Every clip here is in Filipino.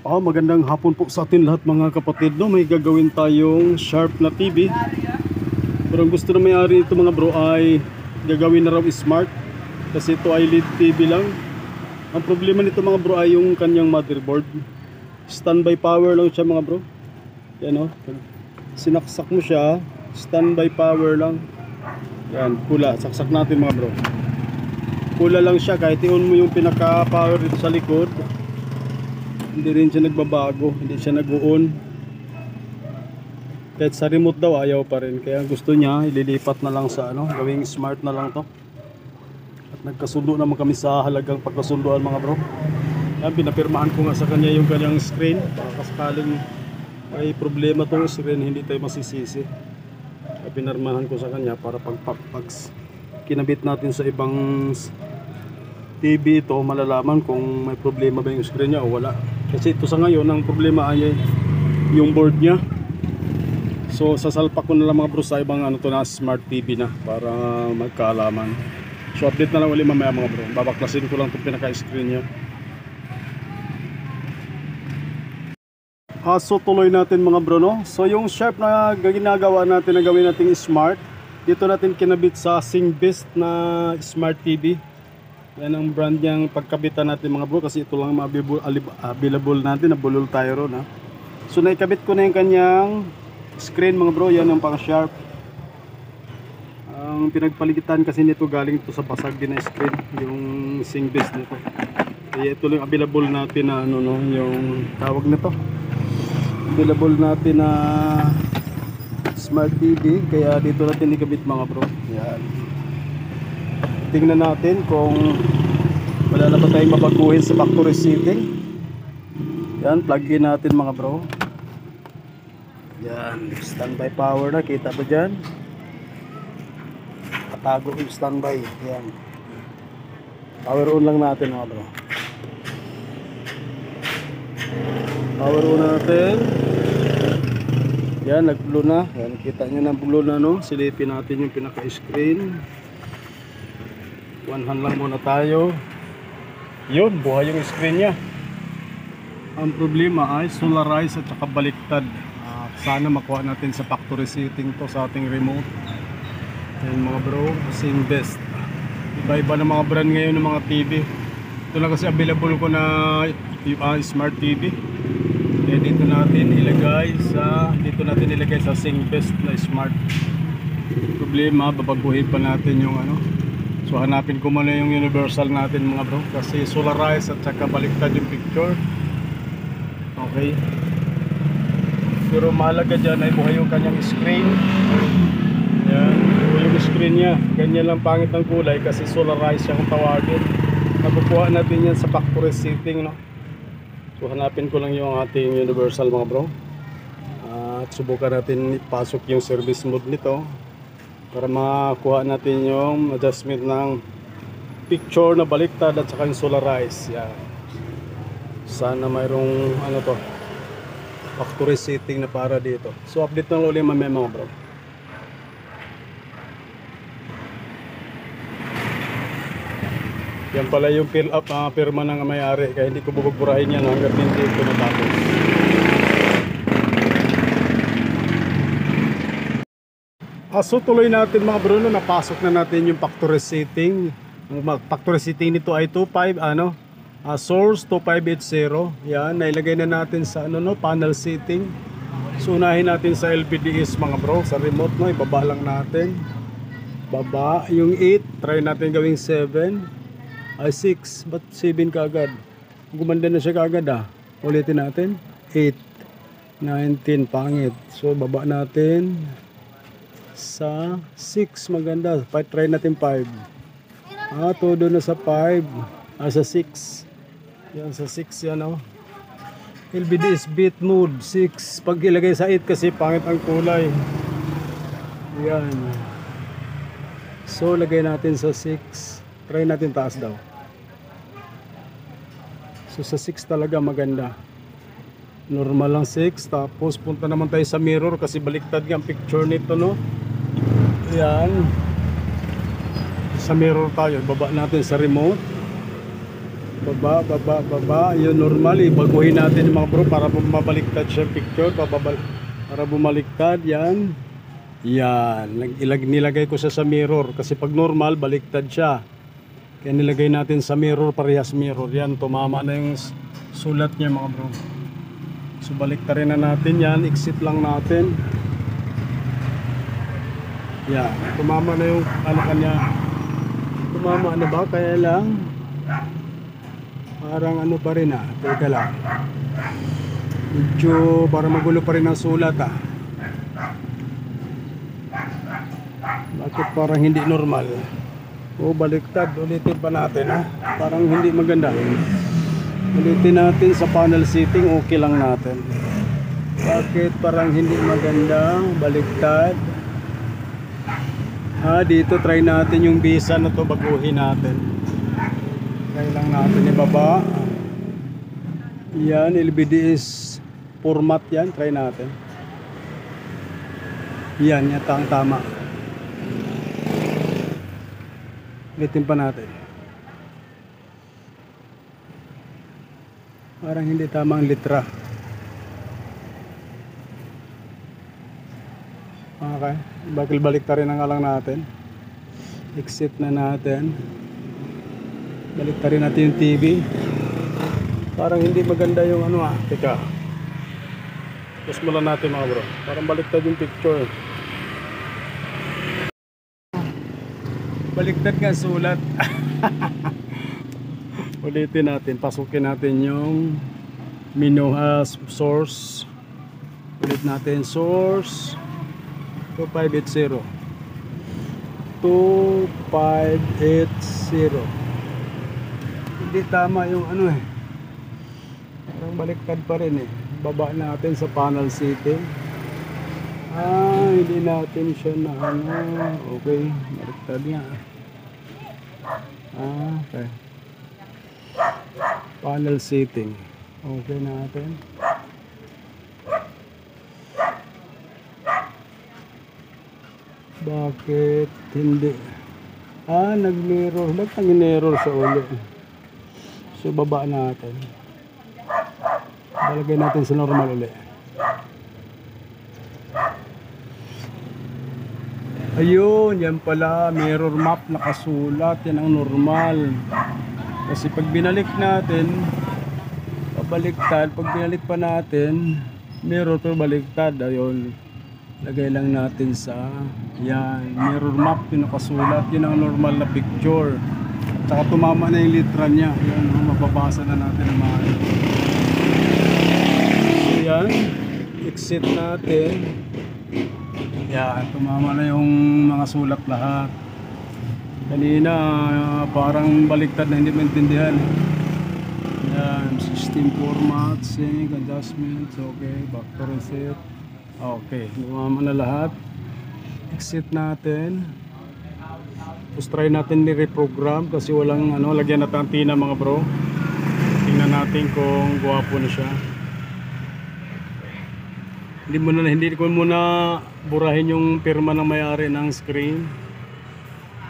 Magandang hapon po sa atin lahat mga kapatid, no? May gagawin tayong sharp na TV. Pero ang gusto na may-ari ito mga bro ay gagawin na raw smart, kasi ito ay LED TV lang. Ang problema nito mga bro ay yung kanyang motherboard. Standby power lang siya mga bro. Yan, no? Sinaksak mo siya, standby power lang. Yan, pula. Saksak natin mga bro. Pula lang siya, kahit i-on mo yung pinaka power dito sa likod, hindi rin siya nagbabago, hindi siya nag-on. Kahit sa remote daw ayaw pa rin. Kaya gusto niya ililipat na lang sa gawing smart na lang to. At nagkasundo naman kami sa halagang pagkasunduan mga bro. Yan, pinapirmahan ko nga sa kanya yung kanyang screen, para sakaling may problema tong screen hindi tayo masisisi. Kaya pinarmahan ko sa kanya para pag kinabit natin sa ibang TV ito, malalaman kung may problema ba yung screen niya o wala. Kasi ito sa ngayon, ang problema ay yung board niya. So sasalpak ko na lang mga bro sa ibang na smart TV na para magkaalaman. So update na lang ulit mamaya mga bro. Babaklasin ko lang itong pinaka-screen niya. So tuloy natin mga bro, no? So yung sharp na ginagawa natin na gawin natin smart, dito natin kinabit sa Singbest na smart TV. Yan ang brand niyang pagkabitan natin mga bro, kasi ito lang available natin, nabulol tayo ron ha. So naikabit ko na yung kanyang screen mga bro. Yan ang pang sharp. Ang pinagpaligitan kasi nito galing ito sa basag din na screen, yung Singbest nito. Kaya ito lang available natin na yung tawag nito, available natin na smart TV. Kaya dito natin ikabit mga bro. Yan. Tingnan natin kung wala na ba tayong mabaguhin sa factory setting. Yan, plug in natin mga bro. Yan, standby power na, kita ba dyan? Katago yung standby. Yan, power on lang natin mga bro. Power on natin. Yan, nag-blue na. Yan, kita nyo na blue na, no? Silipin natin yung pinaka-screen. One hand lang muna tayo. Yun, buhay yung screen nya. Ang problema ay solarize at saka baliktad. Sana makuha natin sa factory setting to sa ating remote. Yan mga bro, Singbest. Iba-iba ng mga brand ngayon ng mga TV. Ito lang kasi available ko na smart TV. Kaya dito natin ilagay sa Singbest na smart. Problema, babaguhin pa natin yung So hanapin ko muna yung universal natin mga bro, kasi solarize at saka baliktad yung picture. Okay. Pero mahalaga dyan ay buhay yung kanyang screen. Yan, buhay yung screen nya. Ganyan lang pangit ang kulay kasi solarize siya kung tawagin. Nakukuha natin yan sa factory setting, no? So hanapin ko lang yung ating universal mga bro. At subukan natin ipasok yung service mode nito para makuha natin yung adjustment ng picture na baliktad at saka yung solarize. Yan. Sana mayroong factory setting na para dito. So update na ulit mamaya mga bro. Yan pala yung fill up pirma ng may-ari, kaya hindi ko buburahin yan hanggang hindi ito natapos. So tuloy natin mga bro, napasok na natin yung factory setting. Ang factory setting nito ay 25 source 2580. Yan, nailagay na natin sa panel setting. So unahin natin sa LPDS mga bro, sa remote ibaba lang natin. Baba yung 8, try natin gawing 7. Ay 6, but 7 kaagad. Gumanda na siya kaagad Ulitin natin. 8, 19, pangit. So baba natin sa 6, maganda. Try natin 5. Todo na sa 5. Sa 6. Yan, sa 6 yan LBDS bit mode 6. Pag ilagay sa 8 kasi pangit ang kulay. Yan. So lagay natin sa 6. Try natin taas daw. So sa 6 talaga maganda. Normal lang 6. Tapos punta naman tayo sa mirror kasi baliktad nga ang picture nito, no? Yan. Sa mirror tayo. Baba natin sa remote. Baba, baba, baba. Yun normal. Baguhin natin mga bro para mabaliktad siya picture. Para bumaliktad. Yan. Yan. Nilagay ko siya sa mirror. Kasi pag normal, baliktad siya. Kaya nilagay natin sa mirror, parehas mirror. Yan. Tumama na yung sulat niya mga bro. So baliktarin na natin yan. Exit lang natin. Yan. Tumama na yung ano kanya. Tumama na ba? Kaya lang parang ano pa rin teka lang, medyo para magulo pa rin ang sulat bakit parang hindi normal baliktad, ulitin pa natin parang hindi maganda, ulitin natin sa panel setting, okay lang natin, bakit parang hindi maganda, baliktad dito try natin yung visa na to, baguhin natin. Try lang natin ibaba. Yan, LBDS format yan. Try natin. Yan, yata ang tama. Ulitin pa natin. Parang hindi tama ang litra. Okay. Balik ta rin ang alang natin. Exit na natin. Baliktarin natin yung TV. Parang hindi maganda yung ano teka. Tapos mula natin mga bro. Parang baliktad yung picture. Baliktad nga sulat. Ulitin natin. Pasukin natin yung menu source. Ulit natin source. 2580. 2580. Hindi tama yung ano parang baliktad pa rin baba natin sa panel setting hindi natin siya na okay, baliktad nga okay, panel setting okay natin bakit hindi nag-mirror nag-mirror sa ulit. So baba natin. Balagay natin sa normal ulit. Ayun, yan pala, mirror map nakasulat, yan ang normal. Kasi pag binalik natin, pabaliktad, pag binalik pa natin, mirror pero baliktad, ayun. Lagay lang natin sa yan, mirror map, yung nakasulat, yun ang normal na picture. Tsaka tumama na yung litra niya. Yan, mababasa na natin ang mga so yan, exit natin. Yan, tumama na yung mga sulat lahat. Kanina parang baliktad na hindi maintindihan. Yan, system format, sync, adjustments, okay, back to reset. Okay, tumama na lahat. Exit natin. Tapos try natin ni-reprogram kasi walang lagyan natin antina mga bro. Tingnan natin kung guwapo na siya. Hindi ko muna burahin yung pirma ng may-ari ng screen.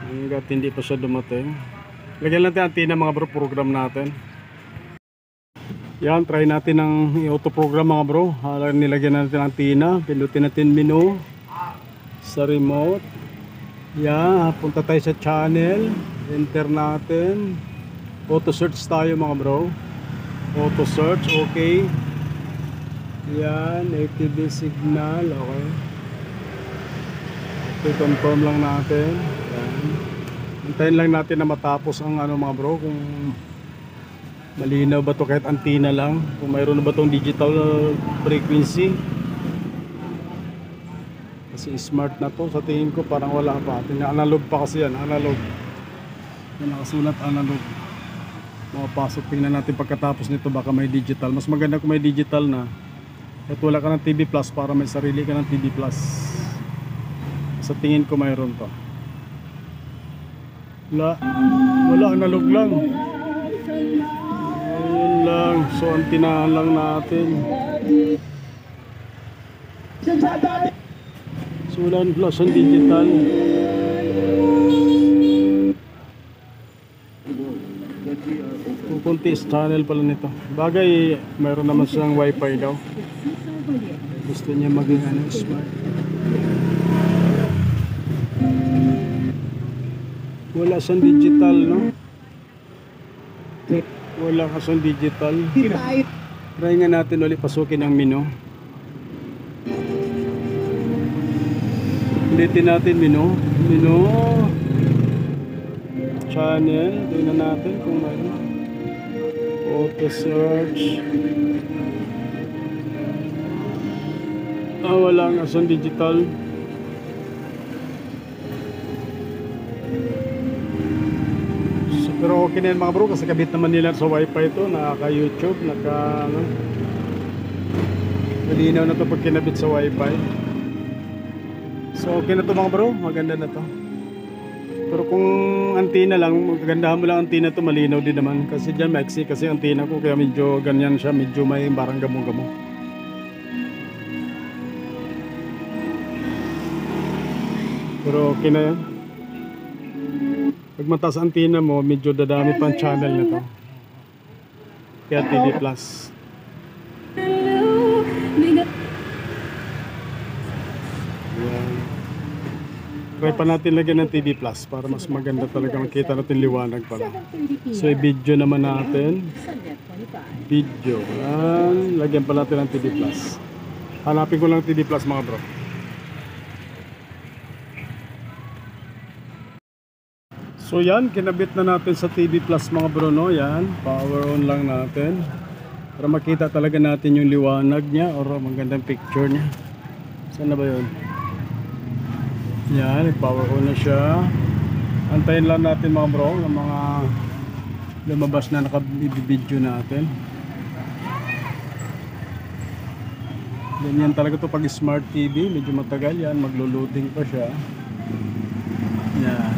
Hanggat hindi pa siya dumating. Lagyan natin antina mga bro, program natin. Yan, try natin ng i-auto-program mga bro. Nilagyan natin antina, pindutin natin menu sa remote. Yan, punta tayo sa channel, enter natin, auto search tayo mga bro, auto search, okay. Yan, ATV signal, okay. Okay, confirm lang natin. Yan, hintayin lang natin na matapos ang mga bro, kung malinaw ba to kahit antenna lang, kung mayroon na ba tong digital frequency. Kasi smart na to, sa tingin ko parang wala pa. Analog pa kasi yan, analog. Yan nakasulat analog. Makapasok, tingnan natin pagkatapos nito baka may digital. Mas maganda kung may digital na. At wala ka ng TV Plus para may sarili ka ng TV Plus. Sa tingin ko mayroon pa. Wala, analog lang. Ayun lang, so antinahan lang natin. Sulan plus ang digital. Kukunti sa channel pala nito. Bagay, mayroon naman siyang wifi daw. Gusto niya maging ano, smart. Wala siyang digital, no? Wala ka siyang digital. Try nga natin ulit pasukin ang menu. Ulitin natin menu. Menu. Channel. Tingnan natin kung mayroon. Auto search. Wala nga siyang digital. Pero okay na yan mga bro, kasi kabit naman nila sa wifi ito, naka-YouTube, malinaw na ito pag kinabit sa wifi. So okay na ito mga bro, maganda na ito. Pero kung antina lang, magandahan mo lang antina ito, malinaw din naman. Kasi dyan maiksi kasi antina ko, kaya medyo ganyan siya, medyo may barang gamong-gamong. Pero okay na yan. Pag mataas antina mo, medyo dadami pang channel na to. Kaya TV Plus. Yan. Try pa natin lagyan ng TV Plus para mas maganda talaga makita natin liwanag pala. So i-video naman natin. Video. Yan. Lagyan pa natin ng TV Plus. Hanapin ko lang TV Plus mga bro. So yan, kinabit na natin sa TV Plus mga bro, no? Yan, power on lang natin para makita talaga natin yung liwanag niya or magandang picture niya. Saan na ba yun? Yan, power on na siya. Antayin lang natin mga bro ng mga lumabas na nakabibidyo natin. Ganyan talaga to pag smart TV, medyo matagal yan, maglo-loading pa siya. Yan.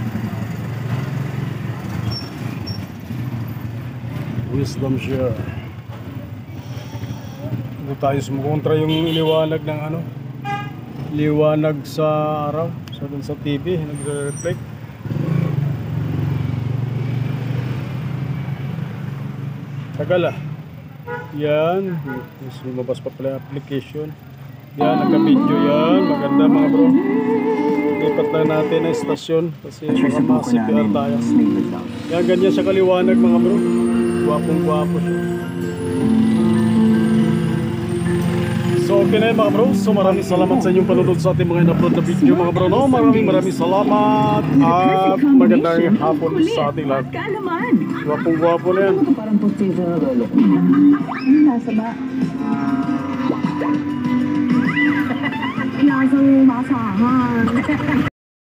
Wisdom share. Hindi tayo sumukontra yung liwanag ng ano, liwanag sa araw, so dun sa TV nagre-reflect. Tagal ah. Yan, mas lumabas pa pala yung application. Yan, nagka-video yan, maganda mga bro. Lipat lang natin ang estasyon kasi mga ma-CPR tayo. Yan, ganyan siya kaliwanag mga bro. Gwapong-gwapo siya. So okay na yun mga bro. So maraming salamat sa inyong panonood sa ating mga in-upload na video mga bro, no? Maraming salamat at magandang hapon sa ating lahat. Gwapong-gwapo na yan. Parang positive na lolo. Nasa ba? Lasang masahan.